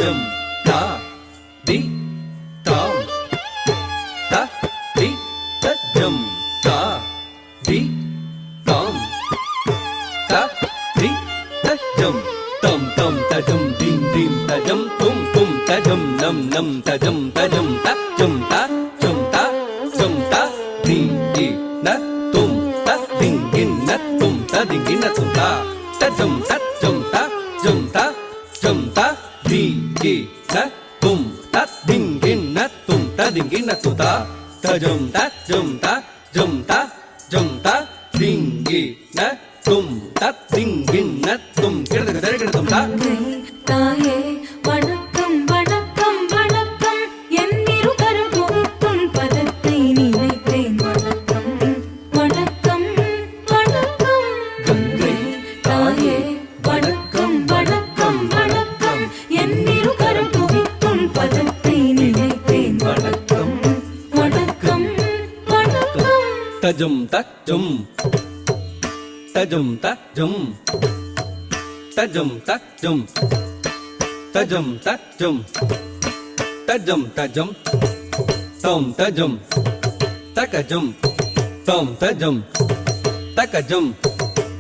ஜம் தா தி தாம் த தி த ஜம் தா தி தாம் த தி த ஜம் தம் தம் தஜம் தீம் தீம் தஜம் தும் தும் தஜம் நம் நம் தஜம் தஜம் த ஜம் த ஜம் த ஜம் த தி தி ந தும் த திங் கின் ந தும் த திங் கின் ந தும் த தஜம் த ஜம் த ஜம் த ஜம் த தி கி ந தும் த திங் கின் ந தும் த திங் கின் ந தும் த தஜம் த ஜம் த ஜம் த ஜம் த திங் கி ந தும் த திங் கின் ந தும் கிடது கிடதும் த தாயே வணக்கம் வணக்கம் வணக்கம் என் இரு கரம் குவிக்கும் பதத்தை நினைத்தேன் வணக்கம் வணக்கம் வணக்கம் கங்கை தாயே வணக்கம் வணக்கம் வணக்கம் என் இரு கரம் குவிக்கும் பதத்தை நினைத்தேன் வணக்கம் வணக்கம் வணக்கம் தஜம் தஜம் தஜம் தஜம் தஜம் தஜம் தஜம் தஜம் தஜம் தஜம் தம் தஜம் தகஜம் தம் தஜம் தகஜம்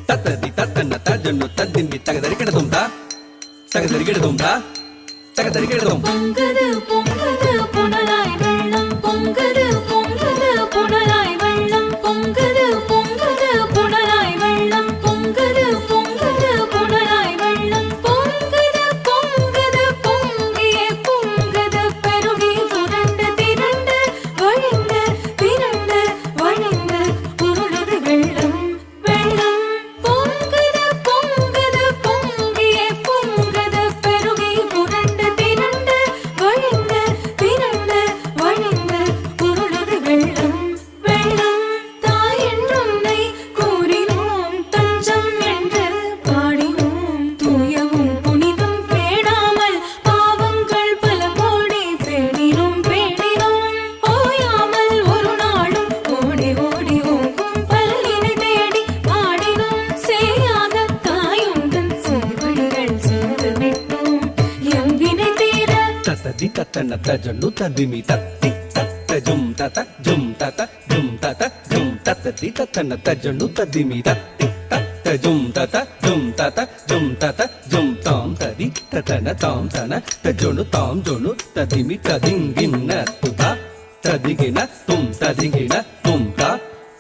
தத்ததி தத்தன தஜனு தத்திம்பி தகதரி கிடதும் தா தகதரி கிடதும் தா தகதரி கிடதும் பொங்கது பொங்கது புனலாய் வெள்ளம் பொங்கது பொங்கது புனலாய் வெள்ளம் பொங்கது பொங்கது புனலாய் வெள்ளம் பொங்கது பொங்கது புனலாய் வெள்ளம் பொங்கது பொங்கது பொங்கியே பொங்கது பெருகி புரண்டு திரண்டு வழிந்து திரண்டு வழிந்து உருளுது வெள்ளம் வெள்ளம் பொங்கது பொங்கது பொங்கியே பொங்கது பெருகி புரண்டு திரண்டு வழிந்து திரண்டு வழிந்து உருளுது வெள்ளம் வெள்ளம் தாய் என்றுன்னை கூறினோம் தஞ்சம் என்று பாடினோம் தூயவும் புனிதம் பேடாமல் பாவங்கள் பல கோடி பேடினோம் பேடினோம் ஓயாமல் ஒரு நாளும் ஓடி ஓடி ஓங்கும் பல்லினை தேடி பாடினோம் செய்யாத தாயுந்தன் சேவடிகள் செய்து விட்டோம் எம்பினை தீர தத்ததி தத்தன தஜனு ததிமி தத்தி தத்தஜம் ததஜம் ததஜம் ததஜம் தத்ததி தத்தன தஜனு ததிமி தத்தி தத்தஜம் ததஜம் ததஜம் ததஜம் தாம் ததி தத்தன தாம் தன தஜனு தாம் ஜொனு ததிமி ததிங்கின துதா ததிகின தும் ததிகின தும் தா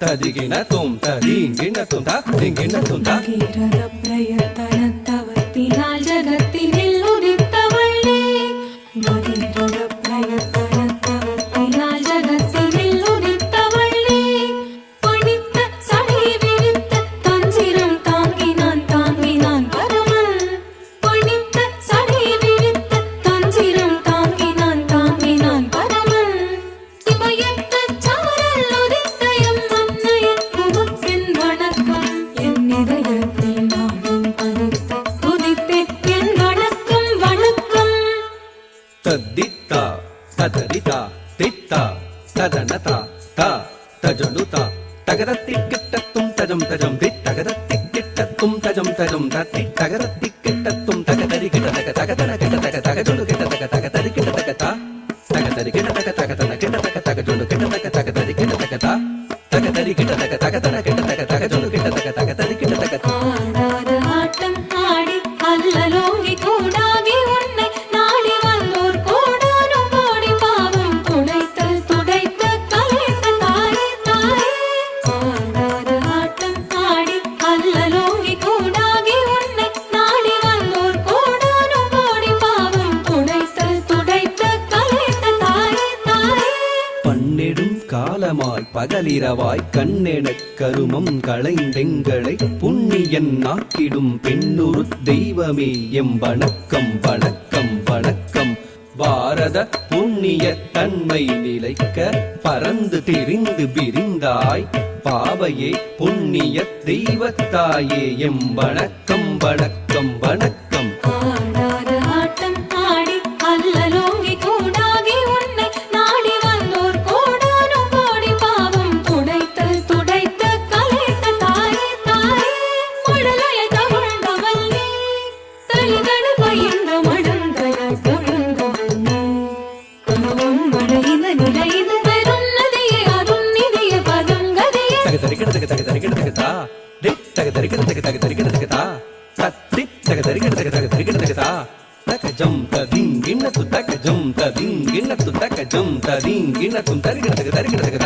ததிகின தும் ததிங்கின தும் தா திங்கின தும் தா ഭഗീരഥ പ്രയത്നത്തവത്തിനാൽ ജഗത്തിനിൽ ഉദിത്തവളേ ഭഗീരഥ പ്രയത്നത്തവത്തിനാൽ ജഗത്തിനിൽ ഉദിത്തവളേ പണിത്ത സടി വിരിത്ത തഞ്ചിരം താങ്ങിനാൻ പരമൻ പണിത്ത സടി വിരിത്ത തഞ്ചിരം താങ്ങിനാൻ പരമൻ ഇവയത്ത ചാരൽ ഉദിത്തയം അന്നയ കുമുക്കിൻ വണക്കം என் இதயத்தில் நானும் பறித்த உதித்தேன் என் வணக்கம் வணக்கம் தத்தித்தா ததரிதா தித்தா ததனதா தா தஜனுதா தகரத்தி கிட்டத்தும் தஜம் தஜம் தி தகரத்தி கிட்டத்தும் தஜம் தஜம் தத்தி தகரத்தி கிட்டத்தும் தகதரி கிட்ட தக தகதன கிட்ட தக தகஜொனு கிட்ட தக தகதரி கிட்ட தக தா தகதரி கிட்ட தக தகதன கிட்ட தக தகஜொனு கிட்ட தக தகதரி கிட்ட தக தா தகதரி கிட்ட தக தகதன கிட்ட தக தகஜொனு கிட்ட தக தகதரி கிட்ட தக தா ஆடாத ஆட்டம் ஆடி அல்லலோங்கி கூடாகி உன்னை நாடி வந்தோர் கோடானும் கோடி பாவம் துடைத்து துடைத்து கலைத்த தாயே தாயே ஆடாத ஆட்டம் ஆடி அல்லலோங்கி கூடாகி உன்னை நாடி வந்தோர் கோடானும் கோடி பாவம் துடைத்து துடைத்து கலைத்த தாயே தாயே பன்னெடும் காலமாய் பகலிரவாய் கண்ணெனக் கருமம் களைந்தெங்களை புண்ணியன் நாக்கிடும் பெண்ணுரு தெய்வமே எம் வணக்கம் வணக்கம் வணக்கம் பாரத புண்ணிய தன்மை நிலைக்க பறந்து திரிந்து விரிந்தாய் பாவையே புண்ணிய தெய்வத்தாயே எம் வணக்கம் வணக்கம் வணக்கம் ஆடாத ஆட்டம் ஆடி அல்லலோங்கி கூடாகி உன்னை நாடி வந்தோர் கோடானும் கோடி பாவம் துடைத்து துடைத்து கலைத்த தாயே தாயே மழலையை தவழ்ந்தவள் நீ தளிகள் பயின்ற மடந்தையாய் ததிங்கிண்ணத்து தகஜம் ததிங்கிண்ணத்து தகஜம் ததிங்கிண்ணத்தும் தருகிறதுக்கு தருகிறதுக்கு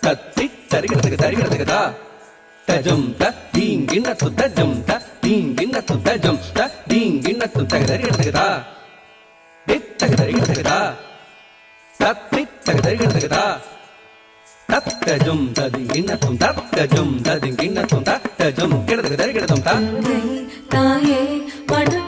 தத்தி தருகிறதுக்கு தஜம் தீங்கிண்ணத்து தஜம் தீங்கிண்ணத்து தஜம் தீங்கிண்ணத்து தருகிறதுக்கு தருகிறதுக்கு தத்தி தருகிறதுக்கு தத்தஜம் ததிங்கிண்ணத்தும் தத்தஜம் ததிங்கிண்ணத்தும் தத்தஜம் கிடதுக்கு தருகிறதும் தாயே படு